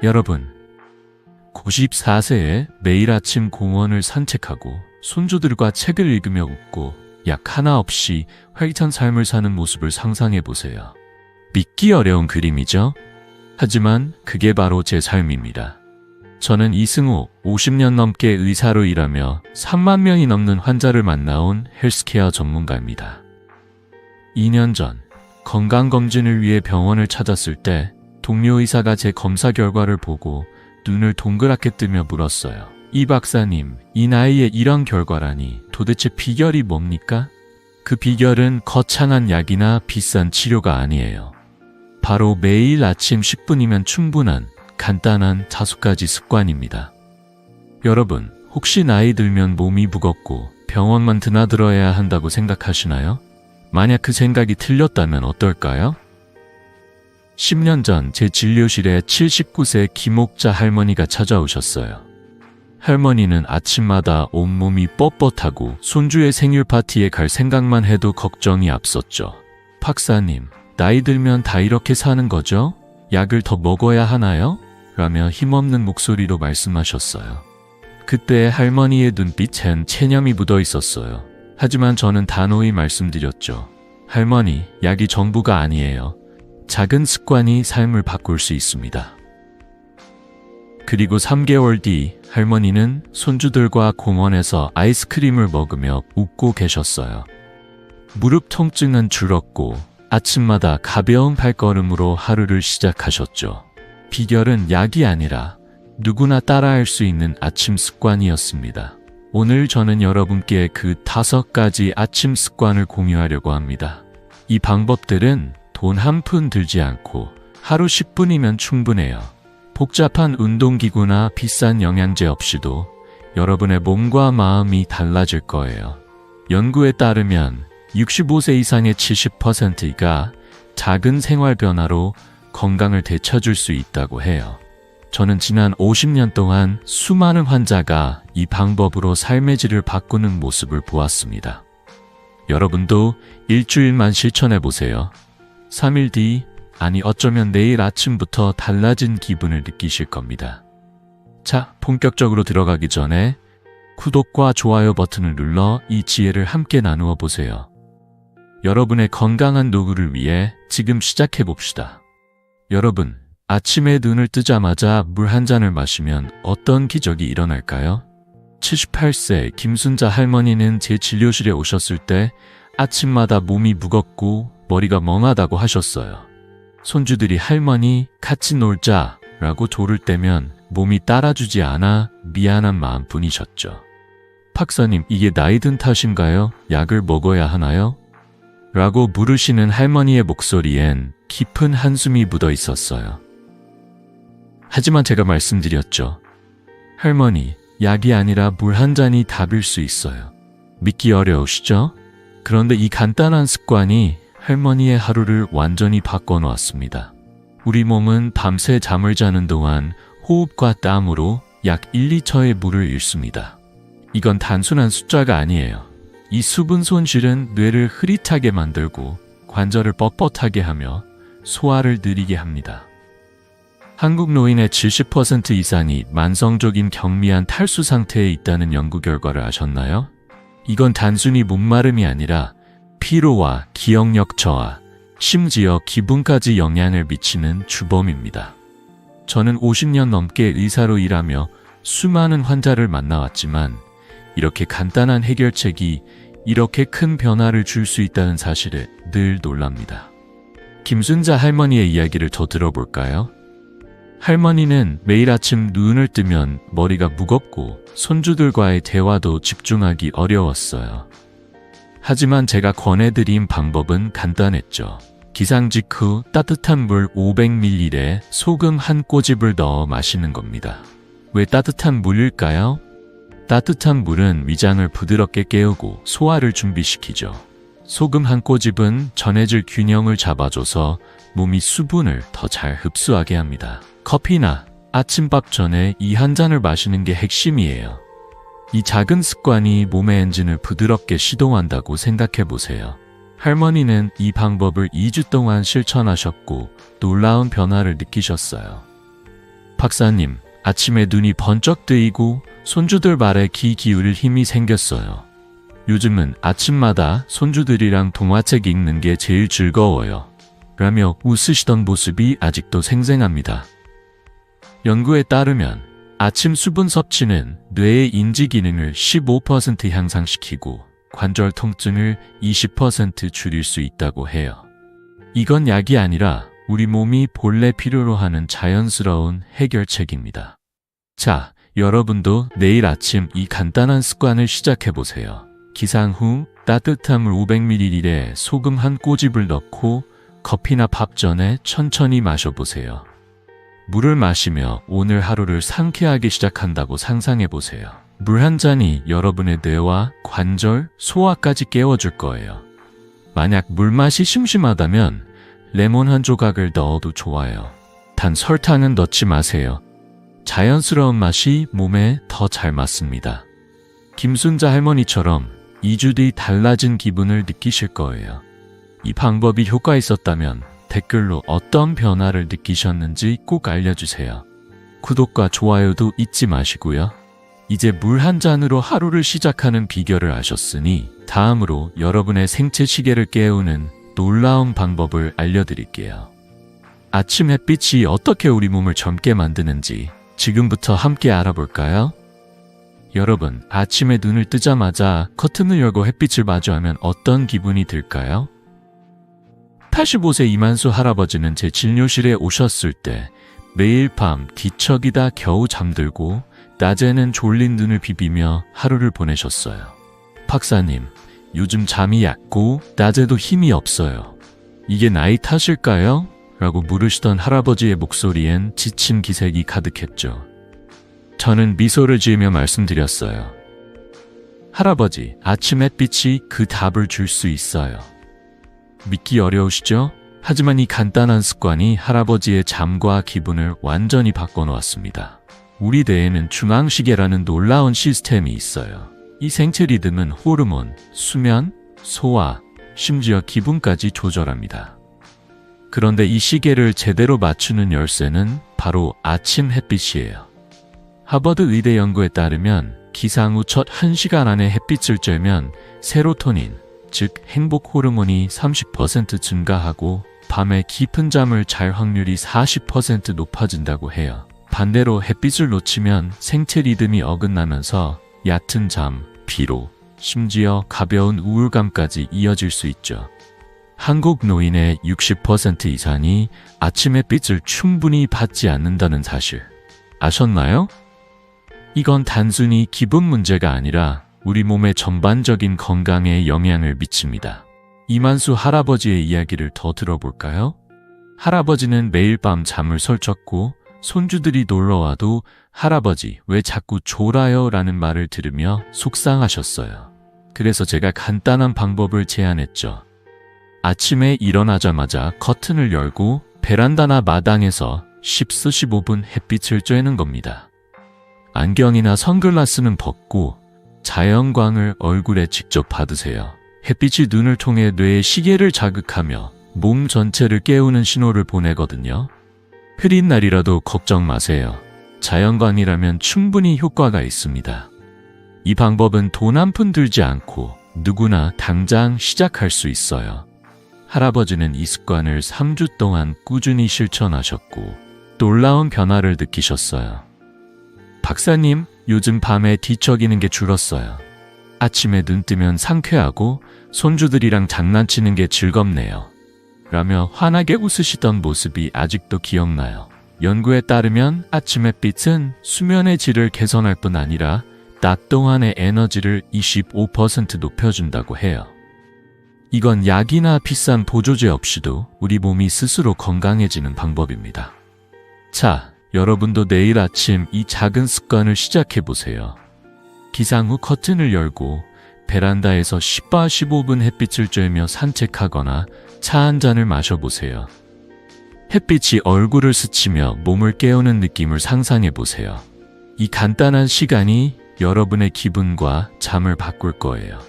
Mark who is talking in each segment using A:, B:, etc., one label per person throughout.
A: 여러분, 94세에 매일 아침 공원을 산책하고 손주들과 책을 읽으며 웃고 약 하나 없이 활기찬 삶을 사는 모습을 상상해 보세요. 믿기 어려운 그림이죠? 하지만 그게 바로 제 삶입니다. 저는 이승우 50년 넘게 의사로 일하며 3만 명이 넘는 환자를 만나온 헬스케어 전문가입니다. 2년 전 건강검진을 위해 병원을 찾았을 때 동료 의사가 제 검사 결과를 보고 눈을 동그랗게 뜨며 물었어요. 이 박사님, 이 나이에 이런 결과라니 도대체 비결이 뭡니까? 그 비결은 거창한 약이나 비싼 치료가 아니에요. 바로 매일 아침 10분이면 충분한 간단한 5가지 습관입니다. 여러분, 혹시 나이 들면 몸이 무겁고 병원만 드나들어야 한다고 생각하시나요? 만약 그 생각이 틀렸다면 어떨까요? 10년 전 제 진료실에 79세 김옥자 할머니가 찾아오셨어요. 할머니는 아침마다 온몸이 뻣뻣하고 손주의 생일 파티에 갈 생각만 해도 걱정이 앞섰죠. 박사님, 나이 들면 다 이렇게 사는 거죠? 약을 더 먹어야 하나요? 라며 힘없는 목소리로 말씀하셨어요. 그때 할머니의 눈빛엔 체념이 묻어 있었어요. 하지만 저는 단호히 말씀드렸죠. 할머니, 약이 전부가 아니에요. 작은 습관이 삶을 바꿀 수 있습니다. 그리고 3개월 뒤 할머니는 손주들과 공원에서 아이스크림을 먹으며 웃고 계셨어요. 무릎 통증은 줄었고 아침마다 가벼운 발걸음으로 하루를 시작하셨죠. 비결은 약이 아니라 누구나 따라할 수 있는 아침 습관이었습니다. 오늘 저는 여러분께 그 5가지 아침 습관을 공유하려고 합니다. 이 방법들은 돈 한 푼 들지 않고 하루 10분이면 충분해요. 복잡한 운동기구나 비싼 영양제 없이도 여러분의 몸과 마음이 달라질 거예요. 연구에 따르면 65세 이상의 70%가 작은 생활 변화로 건강을 되찾을 수 있다고 해요. 저는 지난 50년 동안 수많은 환자가 이 방법으로 삶의 질을 바꾸는 모습을 보았습니다. 여러분도 일주일만 실천해 보세요. 3일 뒤, 아니 어쩌면 내일 아침부터 달라진 기분을 느끼실 겁니다. 자, 본격적으로 들어가기 전에 구독과 좋아요 버튼을 눌러 이 지혜를 함께 나누어 보세요. 여러분의 건강한 노후를 위해 지금 시작해 봅시다. 여러분, 아침에 눈을 뜨자마자 물 한 잔을 마시면 어떤 기적이 일어날까요? 78세 김순자 할머니는 제 진료실에 오셨을 때 아침마다 몸이 무겁고 머리가 멍하다고 하셨어요. 손주들이 할머니 같이 놀자 라고 조를 떼면 몸이 따라주지 않아 미안한 마음뿐이셨죠. 박사님, 이게 나이 든 탓인가요? 약을 먹어야 하나요? 라고 물으시는 할머니의 목소리엔 깊은 한숨이 묻어 있었어요. 하지만 제가 말씀드렸죠. 할머니, 약이 아니라 물 한 잔이 답일 수 있어요. 믿기 어려우시죠? 그런데 이 간단한 습관이 할머니의 하루를 완전히 바꿔놓았습니다. 우리 몸은 밤새 잠을 자는 동안 호흡과 땀으로 약 1리터의 물을 잃습니다. 이건 단순한 숫자가 아니에요. 이 수분 손실은 뇌를 흐릿하게 만들고 관절을 뻣뻣하게 하며 소화를 느리게 합니다. 한국 노인의 70% 이상이 만성적인 경미한 탈수 상태에 있다는 연구 결과를 아셨나요? 이건 단순히 목마름이 아니라 피로와 기억력 저하, 심지어 기분까지 영향을 미치는 주범입니다. 저는 50년 넘게 의사로 일하며 수많은 환자를 만나왔지만 이렇게 간단한 해결책이 이렇게 큰 변화를 줄 수 있다는 사실에 늘 놀랍니다. 김순자 할머니의 이야기를 더 들어볼까요? 할머니는 매일 아침 눈을 뜨면 머리가 무겁고 손주들과의 대화도 집중하기 어려웠어요. 하지만 제가 권해드린 방법은 간단했죠. 기상 직후 따뜻한 물 500ml에 소금 한 꼬집을 넣어 마시는 겁니다. 왜 따뜻한 물일까요? 따뜻한 물은 위장을 부드럽게 깨우고 소화를 준비시키죠. 소금 한 꼬집은 전해질 균형을 잡아줘서 몸이 수분을 더 잘 흡수하게 합니다. 커피나 아침밥 전에 이 한 잔을 마시는 게 핵심이에요. 이 작은 습관이 몸의 엔진을 부드럽게 시동한다고 생각해 보세요. 할머니는 이 방법을 2주 동안 실천하셨고 놀라운 변화를 느끼셨어요. 박사님, 아침에 눈이 번쩍 뜨이고 손주들 말에 귀 기울일 힘이 생겼어요. 요즘은 아침마다 손주들이랑 동화책 읽는 게 제일 즐거워요. 라며 웃으시던 모습이 아직도 생생합니다. 연구에 따르면 아침 수분 섭취는 뇌의 인지 기능을 15% 향상시키고 관절 통증을 20% 줄일 수 있다고 해요. 이건 약이 아니라 우리 몸이 본래 필요로 하는 자연스러운 해결책입니다. 자, 여러분도 내일 아침 이 간단한 습관을 시작해보세요. 기상 후 따뜻한 물 500ml에 소금 한 꼬집을 넣고 커피나 밥 전에 천천히 마셔보세요. 물을 마시며 오늘 하루를 상쾌하게 시작한다고 상상해보세요. 물 한 잔이 여러분의 뇌와 관절, 소화까지 깨워줄 거예요. 만약 물맛이 심심하다면 레몬 한 조각을 넣어도 좋아요. 단 설탕은 넣지 마세요. 자연스러운 맛이 몸에 더 잘 맞습니다. 김순자 할머니처럼 2주 뒤 달라진 기분을 느끼실 거예요. 이 방법이 효과 있었다면 댓글로 어떤 변화를 느끼셨는지 꼭 알려주세요. 구독과 좋아요도 잊지 마시고요. 이제 물 한 잔으로 하루를 시작하는 비결을 아셨으니 다음으로 여러분의 생체 시계를 깨우는 놀라운 방법을 알려드릴게요. 아침 햇빛이 어떻게 우리 몸을 젊게 만드는지 지금부터 함께 알아볼까요? 여러분, 아침에 눈을 뜨자마자 커튼을 열고 햇빛을 마주하면 어떤 기분이 들까요? 85세 이만수 할아버지는 제 진료실에 오셨을 때 매일 밤 뒤척이다 겨우 잠들고 낮에는 졸린 눈을 비비며 하루를 보내셨어요. 박사님, 요즘 잠이 얕고 낮에도 힘이 없어요. 이게 나이 탓일까요? 라고 물으시던 할아버지의 목소리엔 지친 기색이 가득했죠. 저는 미소를 지으며 말씀드렸어요. 할아버지, 아침 햇빛이 그 답을 줄 수 있어요. 믿기 어려우시죠? 하지만 이 간단한 습관이 할아버지의 잠과 기분을 완전히 바꿔놓았습니다. 우리 뇌에는 중앙시계라는 놀라운 시스템이 있어요. 이 생체 리듬은 호르몬, 수면, 소화, 심지어 기분까지 조절합니다. 그런데 이 시계를 제대로 맞추는 열쇠는 바로 아침 햇빛이에요. 하버드 의대 연구에 따르면 기상 후 첫 1시간 안에 햇빛을 쬐면 세로토닌, 즉 행복 호르몬이 30% 증가하고 밤에 깊은 잠을 잘 확률이 40% 높아진다고 해요. 반대로 햇빛을 놓치면 생체 리듬이 어긋나면서 얕은 잠, 피로, 심지어 가벼운 우울감까지 이어질 수 있죠. 한국 노인의 60% 이상이 아침 햇빛을 충분히 받지 않는다는 사실 아셨나요? 이건 단순히 기분 문제가 아니라 우리 몸의 전반적인 건강에 영향을 미칩니다. 이만수 할아버지의 이야기를 더 들어볼까요? 할아버지는 매일 밤 잠을 설쳤고 손주들이 놀러와도 할아버지 왜 자꾸 졸아요? 라는 말을 들으며 속상하셨어요. 그래서 제가 간단한 방법을 제안했죠. 아침에 일어나자마자 커튼을 열고 베란다나 마당에서 10-15분 햇빛을 쬐는 겁니다. 안경이나 선글라스는 벗고 자연광을 얼굴에 직접 받으세요. 햇빛이 눈을 통해 뇌의 시계를 자극하며 몸 전체를 깨우는 신호를 보내거든요. 흐린 날이라도 걱정 마세요. 자연광이라면 충분히 효과가 있습니다. 이 방법은 돈 한 푼 들지 않고 누구나 당장 시작할 수 있어요. 할아버지는 이 습관을 3주 동안 꾸준히 실천하셨고 놀라운 변화를 느끼셨어요. 박사님, 요즘 밤에 뒤척이는 게 줄었어요. 아침에 눈 뜨면 상쾌하고 손주들이랑 장난치는 게 즐겁네요. 라며 환하게 웃으시던 모습이 아직도 기억나요. 연구에 따르면 아침 햇빛은 수면의 질을 개선할 뿐 아니라 낮 동안의 에너지를 25% 높여준다고 해요. 이건 약이나 비싼 보조제 없이도 우리 몸이 스스로 건강해지는 방법입니다. 자, 여러분도 내일 아침 이 작은 습관을 시작해보세요. 기상 후 커튼을 열고 베란다에서 10-15분 햇빛을 쬐며 산책하거나 차 한 잔을 마셔보세요. 햇빛이 얼굴을 스치며 몸을 깨우는 느낌을 상상해보세요. 이 간단한 시간이 여러분의 기분과 잠을 바꿀 거예요.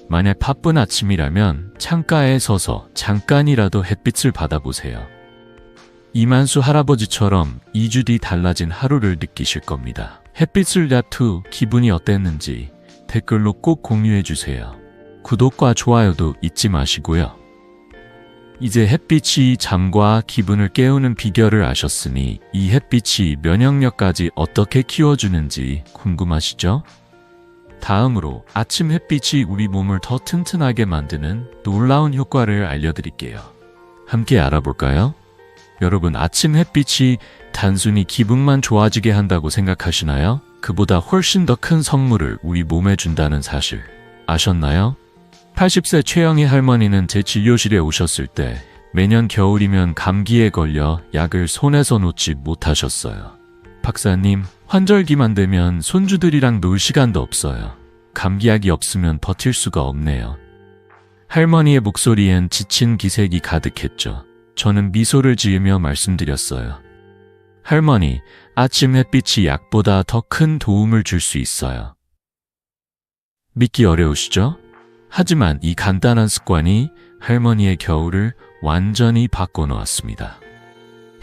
A: 만약 바쁜 아침이라면 창가에 서서 잠깐이라도 햇빛을 받아보세요. 이만수 할아버지처럼 2주 뒤 달라진 하루를 느끼실 겁니다. 햇빛을 야투 기분이 어땠는지 댓글로 꼭 공유해주세요. 구독과 좋아요도 잊지 마시고요. 이제 햇빛이 잠과 기분을 깨우는 비결을 아셨으니 이 햇빛이 면역력까지 어떻게 키워주는지 궁금하시죠? 다음으로 아침 햇빛이 우리 몸을 더 튼튼하게 만드는 놀라운 효과를 알려드릴게요. 함께 알아볼까요? 여러분, 아침 햇빛이 단순히 기분만 좋아지게 한다고 생각하시나요? 그보다 훨씬 더 큰 선물을 우리 몸에 준다는 사실 아셨나요? 80세 최영희 할머니는 제 진료실에 오셨을 때 매년 겨울이면 감기에 걸려 약을 손에서 놓지 못하셨어요. 박사님, 환절기만 되면 손주들이랑 놀 시간도 없어요. 감기약이 없으면 버틸 수가 없네요. 할머니의 목소리엔 지친 기색이 가득했죠. 저는 미소를 지으며 말씀드렸어요. 할머니, 아침 햇빛이 약보다 더 큰 도움을 줄 수 있어요. 믿기 어려우시죠? 하지만 이 간단한 습관이 할머니의 겨울을 완전히 바꿔놓았습니다.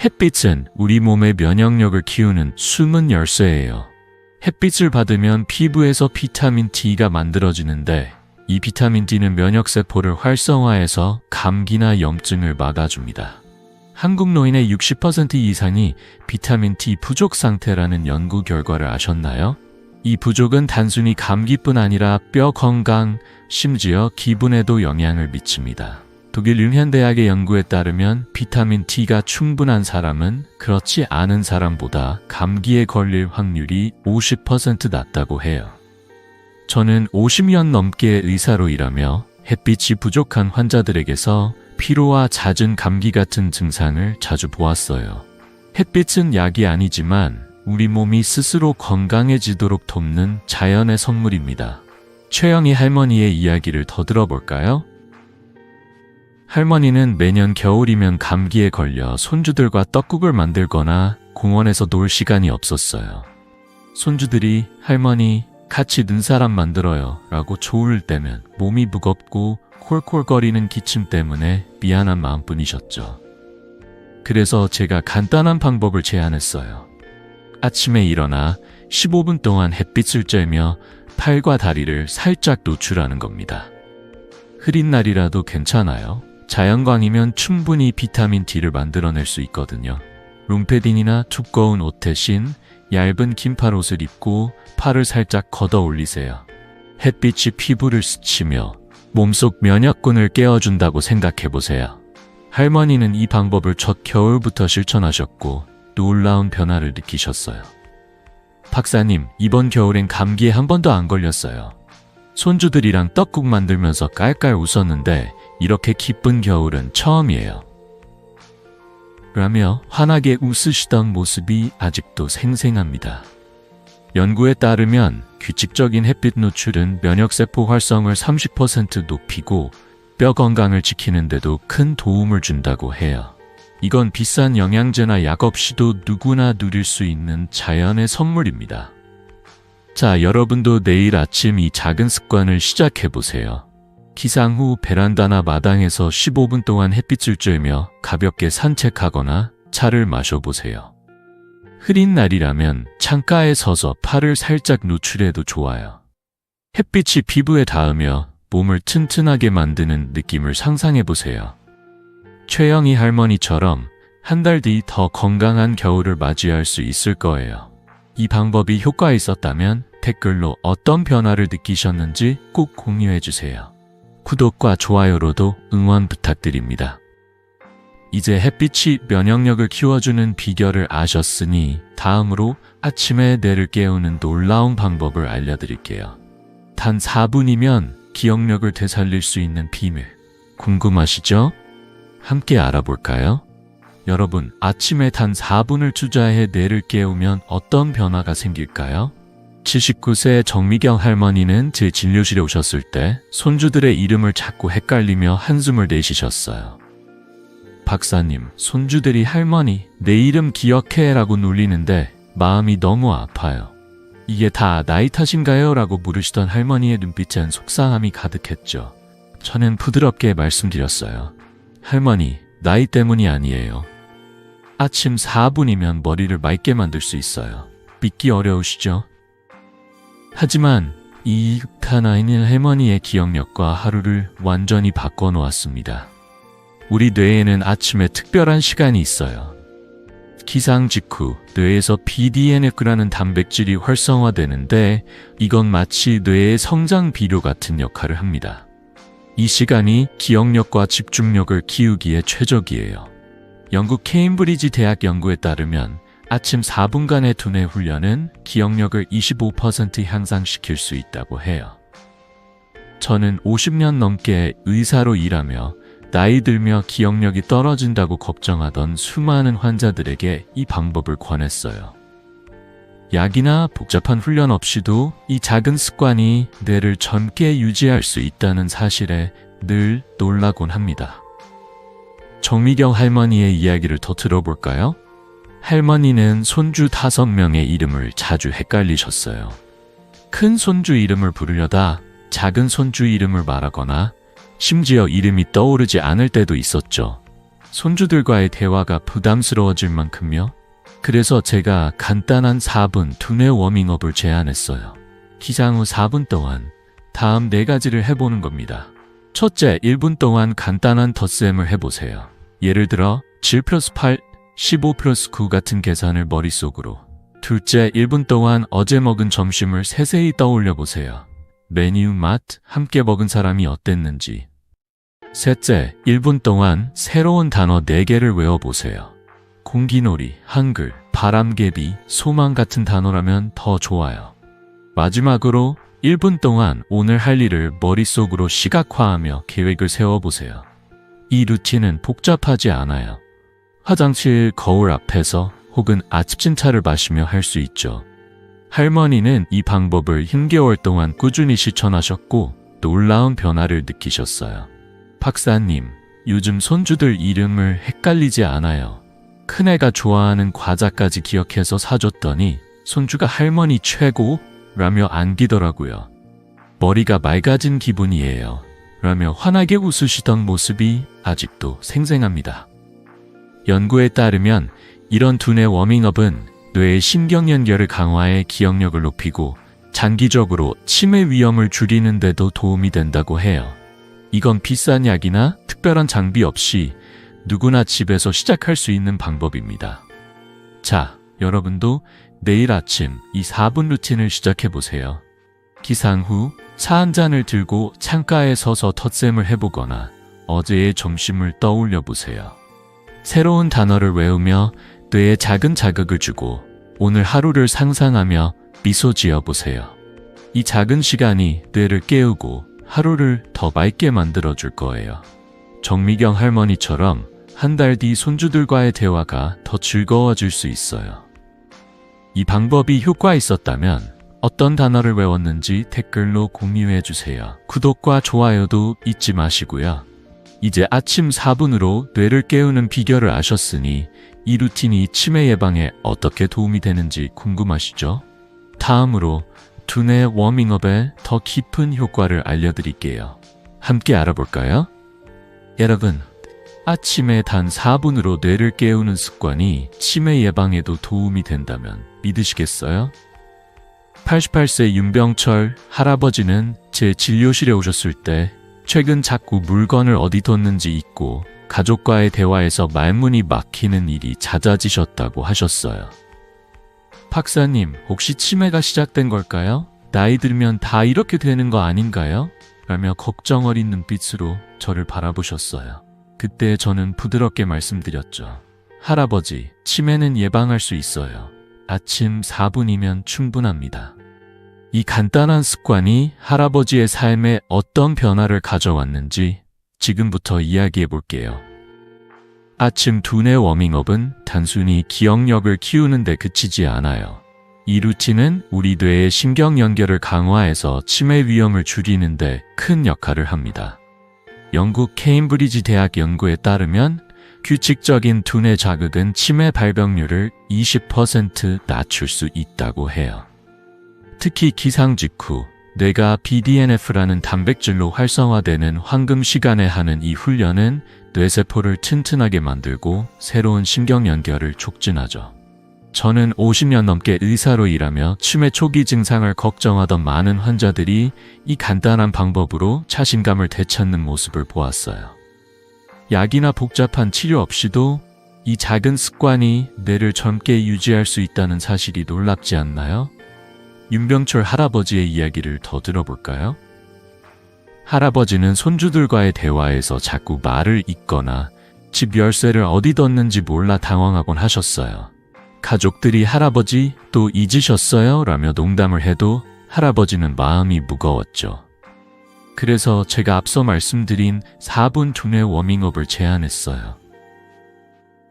A: 햇빛은 우리 몸의 면역력을 키우는 숨은 열쇠예요. 햇빛을 받으면 피부에서 비타민 D가 만들어지는데 이 비타민 D는 면역세포를 활성화해서 감기나 염증을 막아줍니다. 한국 노인의 60% 이상이 비타민 D 부족 상태라는 연구 결과를 아셨나요? 이 부족은 단순히 감기뿐 아니라 뼈 건강, 심지어 기분에도 영향을 미칩니다. 독일 뮌헨대학의 연구에 따르면 비타민 D가 충분한 사람은 그렇지 않은 사람보다 감기에 걸릴 확률이 50% 낮다고 해요. 저는 50년 넘게 의사로 일하며 햇빛이 부족한 환자들에게서 피로와 잦은 감기 같은 증상을 자주 보았어요. 햇빛은 약이 아니지만 우리 몸이 스스로 건강해지도록 돕는 자연의 선물입니다. 최영희 할머니의 이야기를 더 들어볼까요? 할머니는 매년 겨울이면 감기에 걸려 손주들과 떡국을 만들거나 공원에서 놀 시간이 없었어요. 손주들이 할머니, 같이 눈사람 만들어요 라고 조울 때면 몸이 무겁고 콜콜거리는 기침 때문에 미안한 마음뿐이셨죠. 그래서 제가 간단한 방법을 제안했어요. 아침에 일어나 15분 동안 햇빛을 쬐며 팔과 다리를 살짝 노출하는 겁니다. 흐린 날이라도 괜찮아요. 자연광이면 충분히 비타민 D를 만들어낼 수 있거든요. 롱패딩이나 두꺼운 옷 대신 얇은 긴팔옷을 입고 팔을 살짝 걷어 올리세요. 햇빛이 피부를 스치며 몸속 면역군을 깨워준다고 생각해보세요. 할머니는 이 방법을 첫 겨울부터 실천하셨고 놀라운 변화를 느끼셨어요. 박사님, 이번 겨울엔 감기에 한 번도 안 걸렸어요. 손주들이랑 떡국 만들면서 깔깔 웃었는데 이렇게 기쁜 겨울은 처음이에요. 라며 환하게 웃으시던 모습이 아직도 생생합니다. 연구에 따르면 규칙적인 햇빛 노출은 면역세포 활성을 30% 높이고 뼈 건강을 지키는데도 큰 도움을 준다고 해요. 이건 비싼 영양제나 약 없이도 누구나 누릴 수 있는 자연의 선물입니다. 자, 여러분도 내일 아침 이 작은 습관을 시작해보세요. 기상 후 베란다나 마당에서 15분 동안 햇빛을 쬐며 가볍게 산책하거나 차를 마셔보세요. 흐린 날이라면 창가에 서서 팔을 살짝 노출해도 좋아요. 햇빛이 피부에 닿으며 몸을 튼튼하게 만드는 느낌을 상상해보세요. 최영희 할머니처럼 한 달 뒤 더 건강한 겨울을 맞이할 수 있을 거예요. 이 방법이 효과 있었다면 댓글로 어떤 변화를 느끼셨는지 꼭 공유해주세요. 구독과 좋아요로도 응원 부탁드립니다. 이제 햇빛이 면역력을 키워주는 비결을 아셨으니 다음으로 아침에 뇌를 깨우는 놀라운 방법을 알려드릴게요. 단 4분이면 기억력을 되살릴 수 있는 비밀 궁금하시죠? 함께 알아볼까요? 여러분, 아침에 단 4분을 투자해 뇌를 깨우면 어떤 변화가 생길까요? 79세 정미경 할머니는 제 진료실에 오셨을 때 손주들의 이름을 자꾸 헷갈리며 한숨을 내쉬셨어요. 박사님, 손주들이 할머니, 내 이름 기억해 라고 놀리는데 마음이 너무 아파요. 이게 다 나이 탓인가요? 라고 물으시던 할머니의 눈빛엔 속상함이 가득했죠. 저는 부드럽게 말씀드렸어요. 할머니, 나이 때문이 아니에요. 아침 4분이면 머리를 맑게 만들 수 있어요. 믿기 어려우시죠? 하지만 이 하나인의 할머니의 기억력과 하루를 완전히 바꿔놓았습니다. 우리 뇌에는 아침에 특별한 시간이 있어요. 기상 직후 뇌에서 BDNF라는 단백질이 활성화되는데 이건 마치 뇌의 성장 비료 같은 역할을 합니다. 이 시간이 기억력과 집중력을 키우기에 최적이에요. 영국 케임브리지 대학 연구에 따르면 아침 4분간의 두뇌 훈련은 기억력을 25% 향상시킬 수 있다고 해요. 저는 50년 넘게 의사로 일하며 나이 들며 기억력이 떨어진다고 걱정하던 수많은 환자들에게 이 방법을 권했어요. 약이나 복잡한 훈련 없이도 이 작은 습관이 뇌를 젊게 유지할 수 있다는 사실에 늘 놀라곤 합니다. 정미경 할머니의 이야기를 더 들어볼까요? 할머니는 손주 5명의 이름을 자주 헷갈리셨어요. 큰 손주 이름을 부르려다 작은 손주 이름을 말하거나 심지어 이름이 떠오르지 않을 때도 있었죠. 손주들과의 대화가 부담스러워질 만큼요. 그래서 제가 간단한 4분 두뇌 워밍업을 제안했어요. 기상 후 4분 동안 다음 4가지를 해보는 겁니다. 첫째, 1분 동안 간단한 덧셈을 해보세요. 예를 들어 7 플러스 8, 15 플러스 9 같은 계산을 머릿속으로. 둘째, 1분 동안 어제 먹은 점심을 세세히 떠올려 보세요. 메뉴, 맛, 함께 먹은 사람이 어땠는지. 셋째, 1분 동안 새로운 단어 4개를 외워보세요. 공기놀이, 한글, 바람개비, 소망 같은 단어라면 더 좋아요. 마지막으로 1분 동안 오늘 할 일을 머릿속으로 시각화하며 계획을 세워보세요. 이 루틴은 복잡하지 않아요. 화장실 거울 앞에서 혹은 아침 차를 마시며 할 수 있죠. 할머니는 이 방법을 6개월 동안 꾸준히 실천하셨고 놀라운 변화를 느끼셨어요. 박사님, 요즘 손주들 이름을 헷갈리지 않아요. 큰애가 좋아하는 과자까지 기억해서 사줬더니 손주가 할머니 최고라며 안기더라고요. 머리가 맑아진 기분이에요. 라며 환하게 웃으시던 모습이 아직도 생생합니다. 연구에 따르면 이런 두뇌 워밍업은 뇌의 신경 연결을 강화해 기억력을 높이고 장기적으로 치매 위험을 줄이는 데도 도움이 된다고 해요. 이건 비싼 약이나 특별한 장비 없이 누구나 집에서 시작할 수 있는 방법입니다. 자, 여러분도 내일 아침 이 4분 루틴을 시작해보세요. 기상 후 차 한 잔을 들고 창가에 서서 덧셈을 해보거나 어제의 점심을 떠올려 보세요. 새로운 단어를 외우며 뇌에 작은 자극을 주고 오늘 하루를 상상하며 미소 지어보세요. 이 작은 시간이 뇌를 깨우고 하루를 더 맑게 만들어줄 거예요. 정미경 할머니처럼 한 달 뒤 손주들과의 대화가 더 즐거워질 수 있어요. 이 방법이 효과 있었다면 어떤 단어를 외웠는지 댓글로 공유해주세요. 구독과 좋아요도 잊지 마시고요. 이제 아침 4분으로 뇌를 깨우는 비결을 아셨으니 이 루틴이 치매 예방에 어떻게 도움이 되는지 궁금하시죠? 다음으로 두뇌 워밍업에 더 깊은 효과를 알려드릴게요. 함께 알아볼까요? 여러분, 아침에 단 4분으로 뇌를 깨우는 습관이 치매 예방에도 도움이 된다면 믿으시겠어요? 88세 윤병철 할아버지는 제 진료실에 오셨을 때 최근 자꾸 물건을 어디 뒀는지 잊고 가족과의 대화에서 말문이 막히는 일이 잦아지셨다고 하셨어요. 박사님, 혹시 치매가 시작된 걸까요? 나이 들면 다 이렇게 되는 거 아닌가요? 라며 걱정 어린 눈빛으로 저를 바라보셨어요. 그때 저는 부드럽게 말씀드렸죠. 할아버지, 치매는 예방할 수 있어요. 아침 4분이면 충분합니다. 이 간단한 습관이 할아버지의 삶에 어떤 변화를 가져왔는지 지금부터 이야기해 볼게요. 아침 두뇌 워밍업은 단순히 기억력을 키우는 데 그치지 않아요. 이 루틴은 우리 뇌의 신경 연결을 강화해서 치매 위험을 줄이는 데 큰 역할을 합니다. 영국 케임브리지 대학 연구에 따르면 규칙적인 두뇌 자극은 치매 발병률을 20% 낮출 수 있다고 해요. 특히 기상 직후 뇌가 BDNF라는 단백질로 활성화되는 황금 시간에 하는 이 훈련은 뇌세포를 튼튼하게 만들고 새로운 신경 연결을 촉진하죠. 저는 50년 넘게 의사로 일하며 치매 초기 증상을 걱정하던 많은 환자들이 이 간단한 방법으로 자신감을 되찾는 모습을 보았어요. 약이나 복잡한 치료 없이도 이 작은 습관이 뇌를 젊게 유지할 수 있다는 사실이 놀랍지 않나요? 윤병철 할아버지의 이야기를 더 들어볼까요? 할아버지는 손주들과의 대화에서 자꾸 말을 잇거나 집 열쇠를 어디 뒀는지 몰라 당황하곤 하셨어요. 가족들이 할아버지 또 잊으셨어요? 라며 농담을 해도 할아버지는 마음이 무거웠죠. 그래서 제가 앞서 말씀드린 4분 두뇌 워밍업을 제안했어요.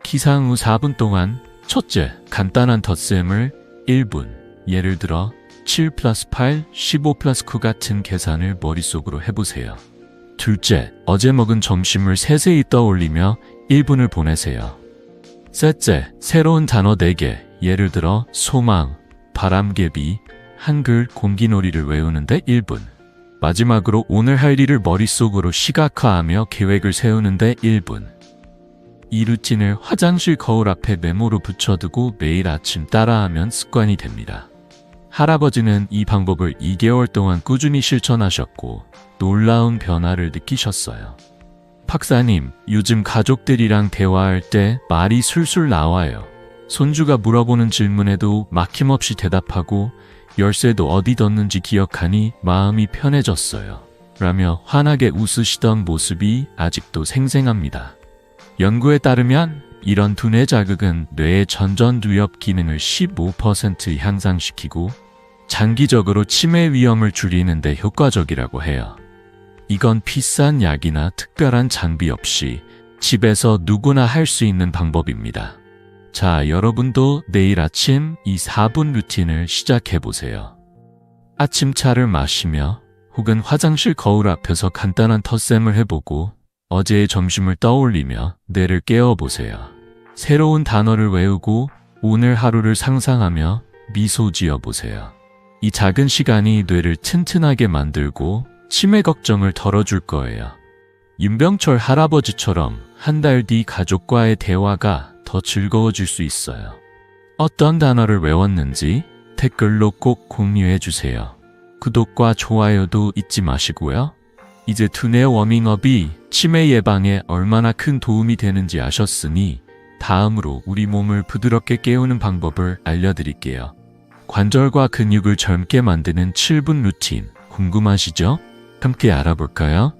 A: 기상 후 4분 동안 첫째, 간단한 덧셈을 1분, 예를 들어 7 플러스 8, 15 플러스 9 같은 계산을 머릿속으로 해보세요. 둘째, 어제 먹은 점심을 세세히 떠올리며 1분을 보내세요. 셋째, 새로운 단어 4개, 예를 들어 소망, 바람개비, 한글, 공기놀이를 외우는데 1분. 마지막으로 오늘 할 일을 머릿속으로 시각화하며 계획을 세우는데 1분. 이 루틴을 화장실 거울 앞에 메모로 붙여두고 매일 아침 따라하면 습관이 됩니다. 할아버지는 이 방법을 2개월 동안 꾸준히 실천하셨고 놀라운 변화를 느끼셨어요. 박사님, 요즘 가족들이랑 대화할 때 말이 술술 나와요. 손주가 물어보는 질문에도 막힘없이 대답하고 열쇠도 어디 뒀는지 기억하니 마음이 편해졌어요. 라며 환하게 웃으시던 모습이 아직도 생생합니다. 연구에 따르면 이런 두뇌 자극은 뇌의 전전두엽 기능을 15% 향상시키고 장기적으로 치매 위험을 줄이는 데 효과적이라고 해요. 이건 비싼 약이나 특별한 장비 없이 집에서 누구나 할 수 있는 방법입니다. 자, 여러분도 내일 아침 이 4분 루틴을 시작해보세요. 아침차를 마시며 혹은 화장실 거울 앞에서 간단한 덧셈을 해보고 어제의 점심을 떠올리며 뇌를 깨워보세요. 새로운 단어를 외우고 오늘 하루를 상상하며 미소 지어보세요. 이 작은 시간이 뇌를 튼튼하게 만들고 치매 걱정을 덜어줄 거예요. 윤병철 할아버지처럼 한 달 뒤 가족과의 대화가 더 즐거워질 수 있어요. 어떤 단어를 외웠는지 댓글로 꼭 공유해주세요. 구독과 좋아요도 잊지 마시고요. 이제 두뇌 워밍업이 치매 예방에 얼마나 큰 도움이 되는지 아셨으니 다음으로 우리 몸을 부드럽게 깨우는 방법을 알려드릴게요. 관절과 근육을 젊게 만드는 7분 루틴 궁금하시죠? 함께 알아볼까요?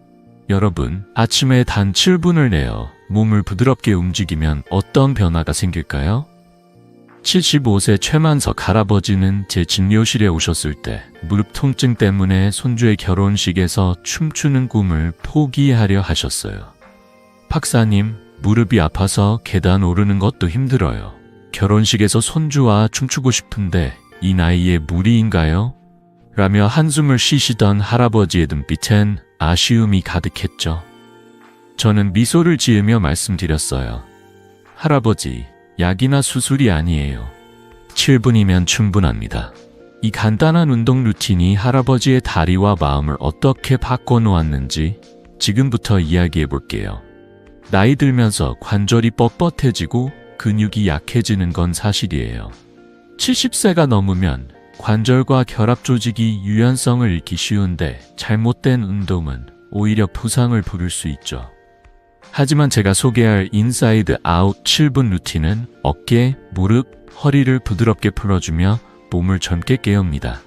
A: 여러분, 아침에 단 7분을 내어 몸을 부드럽게 움직이면 어떤 변화가 생길까요? 75세 최만석 할아버지는 제 진료실에 오셨을 때 무릎 통증 때문에 손주의 결혼식에서 춤추는 꿈을 포기하려 하셨어요. 박사님, 무릎이 아파서 계단 오르는 것도 힘들어요. 결혼식에서 손주와 춤추고 싶은데 이 나이에 무리인가요? 라며 한숨을 쉬시던 할아버지의 눈빛엔 아쉬움이 가득했죠. 저는 미소를 지으며 말씀드렸어요. 할아버지, 약이나 수술이 아니에요. 7분이면 충분합니다. 이 간단한 운동 루틴이 할아버지의 다리와 마음을 어떻게 바꿔놓았는지 지금부터 이야기해 볼게요. 나이 들면서 관절이 뻣뻣해지고 근육이 약해지는 건 사실이에요. 70세가 넘으면 관절과 결합 조직이 유연성을 잃기 쉬운데 잘못된 운동은 오히려 부상을 부를 수 있죠. 하지만 제가 소개할 인사이드 아웃 7분 루틴은 어깨, 무릎, 허리를 부드럽게 풀어주며 몸을 젊게 깨웁니다.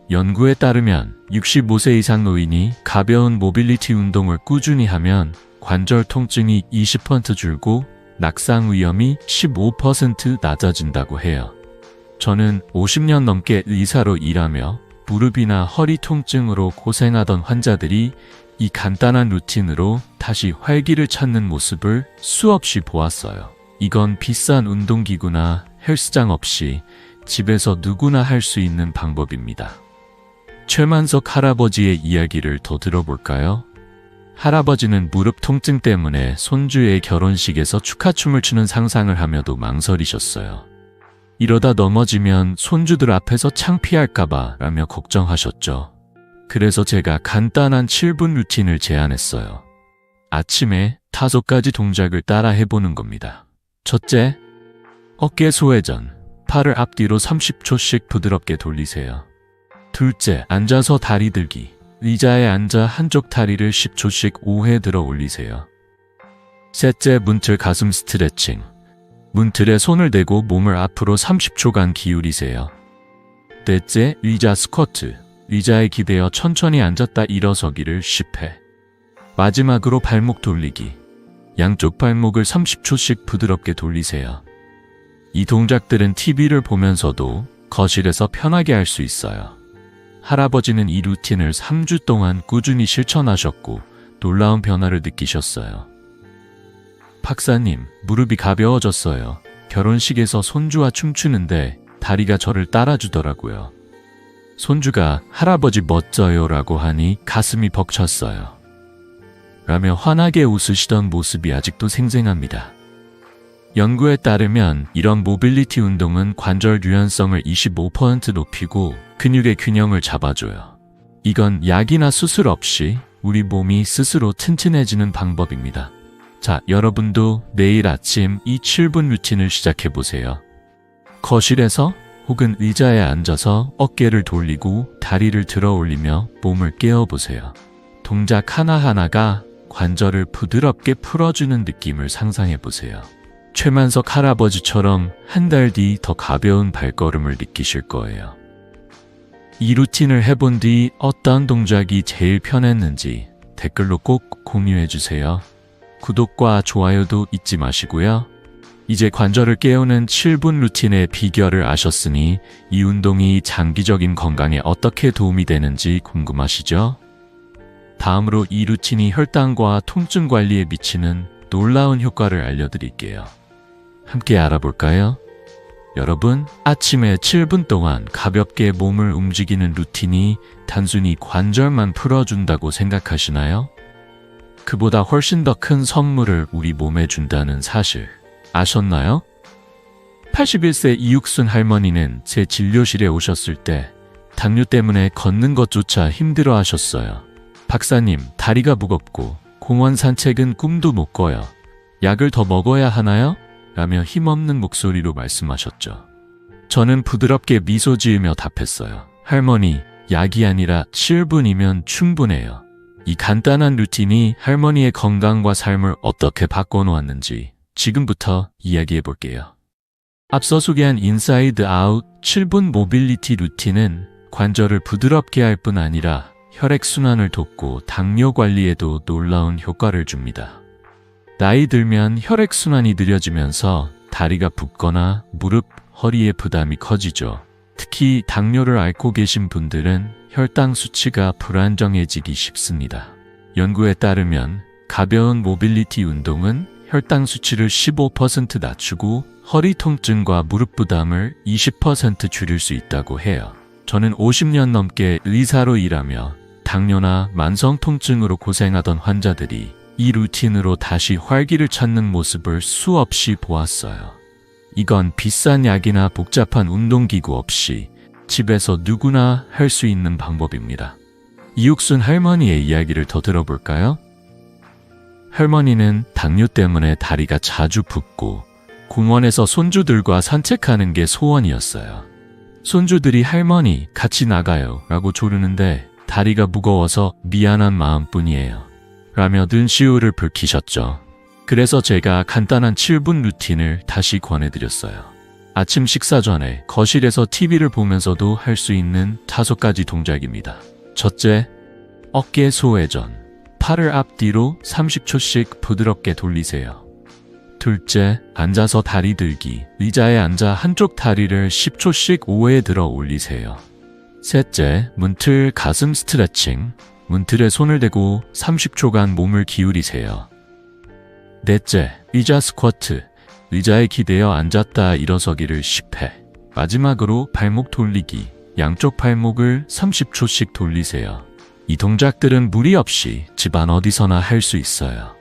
A: 연구에 따르면 65세 이상 노인이 가벼운 모빌리티 운동을 꾸준히 하면 관절 통증이 20% 줄고 낙상 위험이 15% 낮아진다고 해요. 저는 50년 넘게 의사로 일하며 무릎이나 허리 통증으로 고생하던 환자들이 이 간단한 루틴으로 다시 활기를 찾는 모습을 수없이 보았어요. 이건 비싼 운동기구나 헬스장 없이 집에서 누구나 할 수 있는 방법입니다. 최만석 할아버지의 이야기를 더 들어볼까요? 할아버지는 무릎 통증 때문에 손주의 결혼식에서 축하춤을 추는 상상을 하며도 망설이셨어요. 이러다 넘어지면 손주들 앞에서 창피할까봐 라며 걱정하셨죠. 그래서 제가 간단한 7분 루틴을 제안했어요. 아침에 5가지 동작을 따라 해보는 겁니다. 첫째, 어깨 소회전. 팔을 앞뒤로 30초씩 부드럽게 돌리세요. 둘째, 앉아서 다리 들기. 의자에 앉아 한쪽 다리를 10초씩 5회 들어 올리세요. 셋째, 문틀 가슴 스트레칭. 문틀에 손을 대고 몸을 앞으로 30초간 기울이세요. 넷째, 의자 스쿼트. 의자에 기대어 천천히 앉았다 일어서기를 10회. 마지막으로 발목 돌리기. 양쪽 발목을 30초씩 부드럽게 돌리세요. 이 동작들은 TV를 보면서도 거실에서 편하게 할 수 있어요. 할아버지는 이 루틴을 3주 동안 꾸준히 실천하셨고 놀라운 변화를 느끼셨어요. 박사님, 무릎이 가벼워졌어요. 결혼식에서 손주와 춤추는데 다리가 저를 따라주더라고요. 손주가 할아버지 멋져요 라고 하니 가슴이 벅찼어요. 라며 환하게 웃으시던 모습이 아직도 생생합니다. 연구에 따르면 이런 모빌리티 운동은 관절 유연성을 25% 높이고 근육의 균형을 잡아줘요. 이건 약이나 수술 없이 우리 몸이 스스로 튼튼해지는 방법입니다. 자, 여러분도 내일 아침 이 7분 루틴을 시작해보세요. 거실에서 혹은 의자에 앉아서 어깨를 돌리고 다리를 들어 올리며 몸을 깨워보세요. 동작 하나하나가 관절을 부드럽게 풀어주는 느낌을 상상해보세요. 최만석 할아버지처럼 한 달 뒤 더 가벼운 발걸음을 느끼실 거예요. 이 루틴을 해본 뒤 어떤 동작이 제일 편했는지 댓글로 꼭 공유해주세요. 구독과 좋아요도 잊지 마시고요. 이제 관절을 깨우는 7분 루틴의 비결을 아셨으니 이 운동이 장기적인 건강에 어떻게 도움이 되는지 궁금하시죠? 다음으로 이 루틴이 혈당과 통증 관리에 미치는 놀라운 효과를 알려드릴게요. 함께 알아볼까요? 여러분, 아침에 7분 동안 가볍게 몸을 움직이는 루틴이 단순히 관절만 풀어준다고 생각하시나요? 그보다 훨씬 더 큰 선물을 우리 몸에 준다는 사실 아셨나요? 81세 이육순 할머니는 제 진료실에 오셨을 때 당뇨 때문에 걷는 것조차 힘들어 하셨어요. 박사님, 다리가 무겁고 공원 산책은 꿈도 못 꿔요. 약을 더 먹어야 하나요? 라며 힘없는 목소리로 말씀하셨죠. 저는 부드럽게 미소 지으며 답했어요. 할머니, 약이 아니라 7분이면 충분해요. 이 간단한 루틴이 할머니의 건강과 삶을 어떻게 바꿔놓았는지 지금부터 이야기해 볼게요. 앞서 소개한 인사이드 아웃 7분 모빌리티 루틴은 관절을 부드럽게 할 뿐 아니라 혈액순환을 돕고 당뇨 관리에도 놀라운 효과를 줍니다. 나이 들면 혈액순환이 느려지면서 다리가 붓거나 무릎, 허리에 부담이 커지죠. 특히 당뇨를 앓고 계신 분들은 혈당 수치가 불안정해지기 쉽습니다. 연구에 따르면 가벼운 모빌리티 운동은 혈당 수치를 15% 낮추고 허리 통증과 무릎 부담을 20% 줄일 수 있다고 해요. 저는 50년 넘게 의사로 일하며 당뇨나 만성 통증으로 고생하던 환자들이 이 루틴으로 다시 활기를 찾는 모습을 수없이 보았어요. 이건 비싼 약이나 복잡한 운동기구 없이 집에서 누구나 할 수 있는 방법입니다. 이육순 할머니의 이야기를 더 들어볼까요? 할머니는 당뇨 때문에 다리가 자주 붓고 공원에서 손주들과 산책하는 게 소원이었어요. 손주들이 할머니 같이 나가요 라고 조르는데 다리가 무거워서 미안한 마음뿐이에요 라며 눈시울을 붉히셨죠. 그래서 제가 간단한 7분 루틴을 다시 권해드렸어요. 아침 식사 전에 거실에서 TV를 보면서도 할 수 있는 5가지 동작입니다. 첫째, 어깨 소회전. 팔을 앞뒤로 30초씩 부드럽게 돌리세요. 둘째, 앉아서 다리 들기. 의자에 앉아 한쪽 다리를 10초씩 5회 들어 올리세요. 셋째, 문틀 가슴 스트레칭. 문틀에 손을 대고 30초간 몸을 기울이세요. 넷째, 의자 스쿼트. 의자에 기대어 앉았다 일어서기를 10회. 마지막으로 발목 돌리기. 양쪽 발목을 30초씩 돌리세요. 이 동작들은 무리 없이 집안 어디서나 할 수 있어요.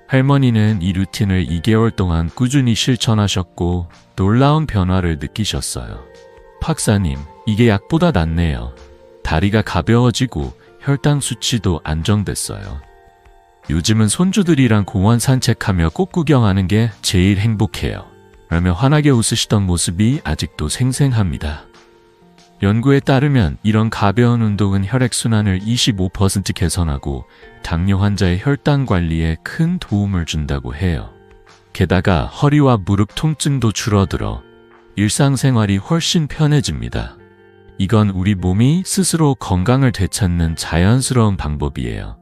A: 할머니는 이 루틴을 2개월 동안 꾸준히 실천하셨고 놀라운 변화를 느끼셨어요. 박사님, 이게 약보다 낫네요. 다리가 가벼워지고 혈당 수치도 안정됐어요. 요즘은 손주들이랑 공원 산책하며 꽃 구경하는 게 제일 행복해요. 라며 환하게 웃으시던 모습이 아직도 생생합니다. 연구에 따르면 이런 가벼운 운동은 혈액순환을 25% 개선하고 당뇨 환자의 혈당 관리에 큰 도움을 준다고 해요. 게다가 허리와 무릎 통증도 줄어들어 일상생활이 훨씬 편해집니다. 이건 우리 몸이 스스로 건강을 되찾는 자연스러운 방법이에요.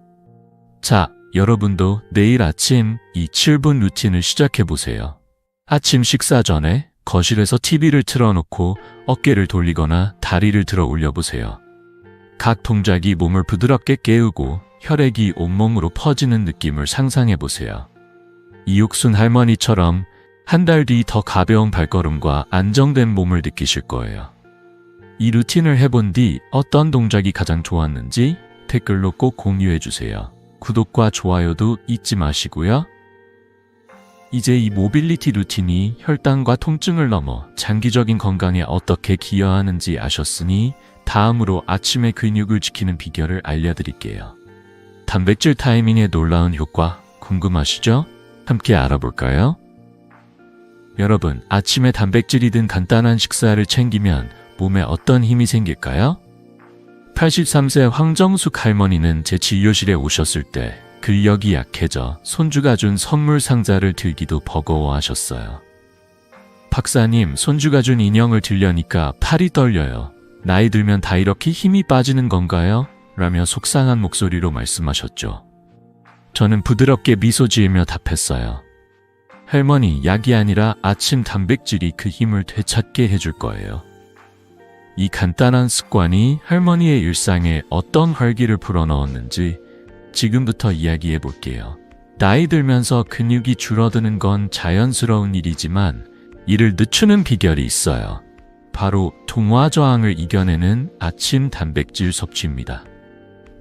A: 자, 여러분도 내일 아침 이 7분 루틴을 시작해보세요. 아침 식사 전에 거실에서 TV를 틀어놓고 어깨를 돌리거나 다리를 들어 올려보세요. 각 동작이 몸을 부드럽게 깨우고 혈액이 온몸으로 퍼지는 느낌을 상상해보세요. 이옥순 할머니처럼 한 달 뒤 더 가벼운 발걸음과 안정된 몸을 느끼실 거예요. 이 루틴을 해본 뒤 어떤 동작이 가장 좋았는지 댓글로 꼭 공유해주세요. 구독과 좋아요도 잊지 마시고요. 이제 이 모빌리티 루틴이 혈당과 통증을 넘어 장기적인 건강에 어떻게 기여하는지 아셨으니 다음으로 아침에 근육을 지키는 비결을 알려드릴게요. 단백질 타이밍의 놀라운 효과 궁금하시죠? 함께 알아볼까요? 여러분, 아침에 단백질이 든 간단한 식사를 챙기면 몸에 어떤 힘이 생길까요? 83세 황정숙 할머니는 제 진료실에 오셨을 때 근력이 약해져 손주가 준 선물 상자를 들기도 버거워하셨어요. 박사님, 손주가 준 인형을 들려니까 팔이 떨려요. 나이 들면 다 이렇게 힘이 빠지는 건가요? 라며 속상한 목소리로 말씀하셨죠. 저는 부드럽게 미소 지으며 답했어요. 할머니, 약이 아니라 아침 단백질이 그 힘을 되찾게 해줄 거예요. 이 간단한 습관이 할머니의 일상에 어떤 활기를 불어넣었는지 지금부터 이야기해 볼게요. 나이 들면서 근육이 줄어드는 건 자연스러운 일이지만 이를 늦추는 비결이 있어요. 바로 동화저항을 이겨내는 아침 단백질 섭취입니다.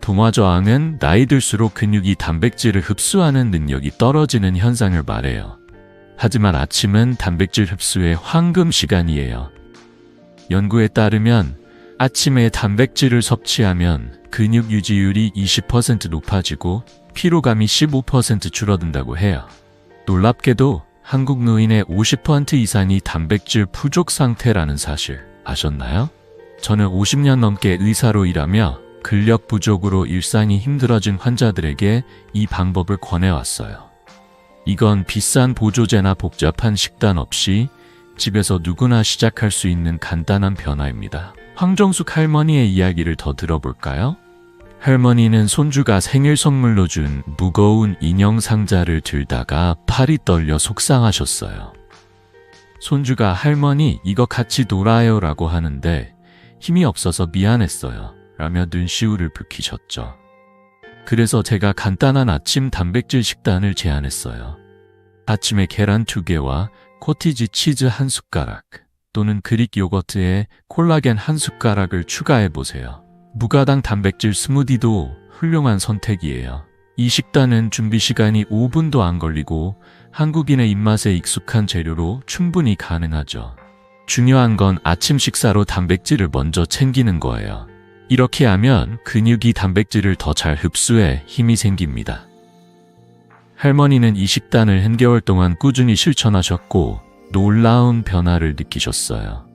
A: 동화저항은 나이 들수록 근육이 단백질을 흡수하는 능력이 떨어지는 현상을 말해요. 하지만 아침은 단백질 흡수의 황금 시간이에요. 연구에 따르면 아침에 단백질을 섭취하면 근육 유지율이 20% 높아지고 피로감이 15% 줄어든다고 해요. 놀랍게도 한국 노인의 50% 이상이 단백질 부족 상태라는 사실 아셨나요? 저는 50년 넘게 의사로 일하며 근력 부족으로 일상이 힘들어진 환자들에게 이 방법을 권해왔어요. 이건 비싼 보조제나 복잡한 식단 없이 집에서 누구나 시작할 수 있는 간단한 변화입니다. 황정숙 할머니의 이야기를 더 들어볼까요? 할머니는 손주가 생일 선물로 준 무거운 인형 상자를 들다가 팔이 떨려 속상하셨어요. 손주가 할머니 이거 같이 놀아요 라고 하는데 힘이 없어서 미안했어요 라며 눈시울을 붉히셨죠. 그래서 제가 간단한 아침 단백질 식단을 제안했어요. 아침에 계란 2개와 코티지 치즈 1숟가락 또는 그릭 요거트에 콜라겐 1숟가락을 추가해보세요. 무가당 단백질 스무디도 훌륭한 선택이에요. 이 식단은 준비 시간이 5분도 안 걸리고 한국인의 입맛에 익숙한 재료로 충분히 가능하죠. 중요한 건 아침 식사로 단백질을 먼저 챙기는 거예요. 이렇게 하면 근육이 단백질을 더 잘 흡수해 힘이 생깁니다. 할머니는 이 식단을 한개월 동안 꾸준히 실천하셨고 놀라운 변화를 느끼셨어요.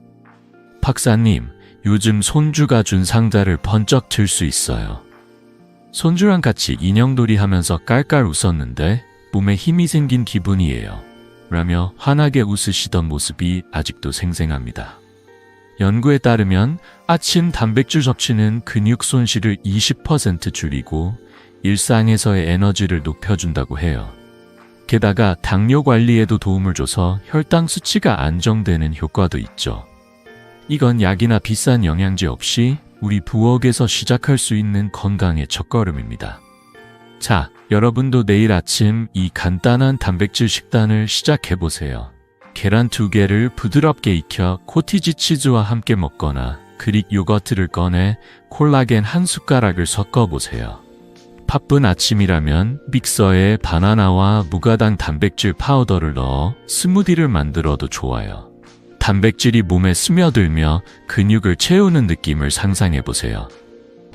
A: 박사님, 요즘 손주가 준 상자를 번쩍 들 수 있어요. 손주랑 같이 인형놀이 하면서 깔깔 웃었는데 몸에 힘이 생긴 기분이에요. 라며 환하게 웃으시던 모습이 아직도 생생합니다. 연구에 따르면 아침 단백질 섭취는 근육 손실을 20% 줄이고 일상에서의 에너지를 높여준다고 해요. 게다가 당뇨 관리에도 도움을 줘서 혈당 수치가 안정되는 효과도 있죠. 이건 약이나 비싼 영양제 없이 우리 부엌에서 시작할 수 있는 건강의 첫걸음입니다. 자, 여러분도 내일 아침 이 간단한 단백질 식단을 시작해보세요. 계란 2개를 부드럽게 익혀 코티지 치즈와 함께 먹거나 그릭 요거트를 꺼내 콜라겐 1숟가락을 섞어보세요. 바쁜 아침이라면 믹서에 바나나와 무가당 단백질 파우더를 넣어 스무디를 만들어도 좋아요. 단백질이 몸에 스며들며 근육을 채우는 느낌을 상상해보세요.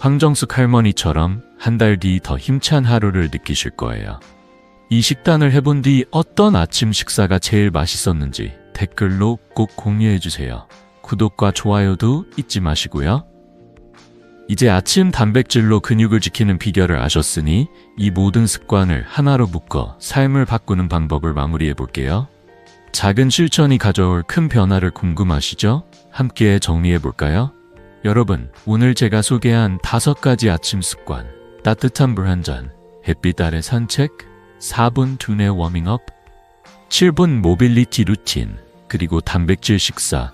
A: 황정숙 할머니처럼 한 달 뒤 더 힘찬 하루를 느끼실 거예요. 이 식단을 해본 뒤 어떤 아침 식사가 제일 맛있었는지 댓글로 꼭 공유해주세요. 구독과 좋아요도 잊지 마시고요. 이제 아침 단백질로 근육을 지키는 비결을 아셨으니 이 모든 습관을 하나로 묶어 삶을 바꾸는 방법을 마무리해 볼게요. 작은 실천이 가져올 큰 변화를 궁금하시죠? 함께 정리해 볼까요? 여러분, 오늘 제가 소개한 5가지 아침 습관, 따뜻한 물 한 잔, 햇빛 아래 산책, 4분 두뇌 워밍업, 7분 모빌리티 루틴, 그리고 단백질 식사,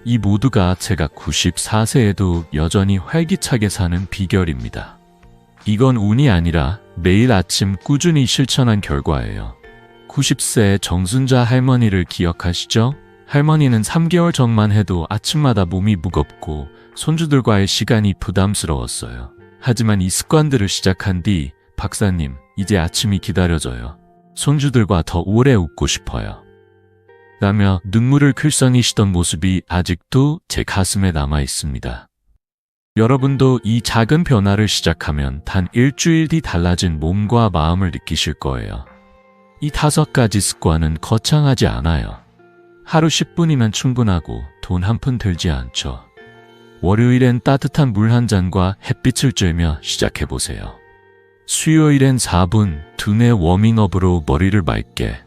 A: 이 모두가 제가 94세에도 여전히 활기차게 사는 비결입니다. 이건 운이 아니라 매일 아침 꾸준히 실천한 결과예요. 90세 정순자 할머니를 기억하시죠? 할머니는 3개월 전만 해도 아침마다 몸이 무겁고 손주들과의 시간이 부담스러웠어요. 하지만 이 습관들을 시작한 뒤 박사님, 이제 아침이 기다려져요. 손주들과 더 오래 웃고 싶어요. 라며 눈물을 글썽이시던 모습이 아직도 제 가슴에 남아 있습니다. 여러분도 이 작은 변화를 시작하면 단 일주일 뒤 달라진 몸과 마음을 느끼실 거예요. 이 5가지 습관은 거창하지 않아요. 하루 10분이면 충분하고 돈 한 푼 들지 않죠. 월요일엔 따뜻한 물 한 잔과 햇빛을 쬐며 시작해보세요. 수요일엔 4분 두뇌 워밍업으로 머리를 맑게,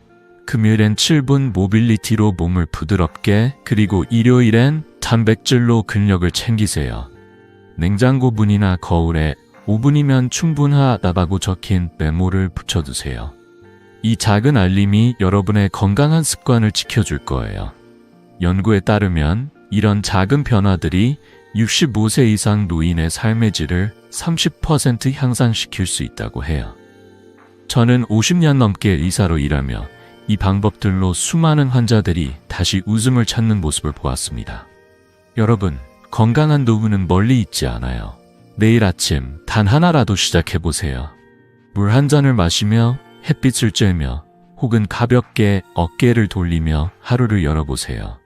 A: 금요일엔 7분 모빌리티로 몸을 부드럽게, 그리고 일요일엔 단백질로 근력을 챙기세요. 냉장고 문이나 거울에 5분이면 충분하다고 적힌 메모를 붙여두세요. 이 작은 알림이 여러분의 건강한 습관을 지켜줄 거예요. 연구에 따르면 이런 작은 변화들이 65세 이상 노인의 삶의 질을 30% 향상시킬 수 있다고 해요. 저는 50년 넘게 의사로 일하며 이 방법들로 수많은 환자들이 다시 웃음을 찾는 모습을 보았습니다. 여러분, 건강한 노후는 멀리 있지 않아요. 내일 아침 단 하나라도 시작해보세요. 물 한 잔을 마시며 햇빛을 쬐며 혹은 가볍게 어깨를 돌리며 하루를 열어보세요.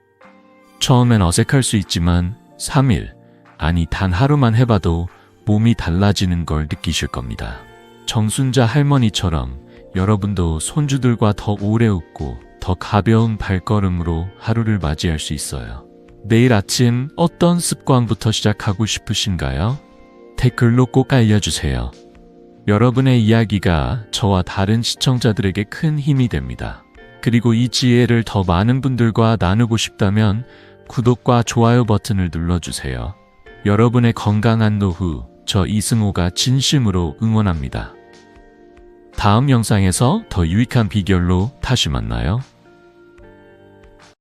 A: 처음엔 어색할 수 있지만 3일, 아니 단 하루만 해봐도 몸이 달라지는 걸 느끼실 겁니다. 정순자 할머니처럼 여러분도 손주들과 더 오래 웃고 더 가벼운 발걸음으로 하루를 맞이할 수 있어요. 내일 아침 어떤 습관부터 시작하고 싶으신가요? 댓글로 꼭 알려주세요. 여러분의 이야기가 저와 다른 시청자들에게 큰 힘이 됩니다. 그리고 이 지혜를 더 많은 분들과 나누고 싶다면 구독과 좋아요 버튼을 눌러주세요. 여러분의 건강한 노후, 저 이승호가 진심으로 응원합니다. 다음 영상에서 더 유익한 비결로 다시 만나요.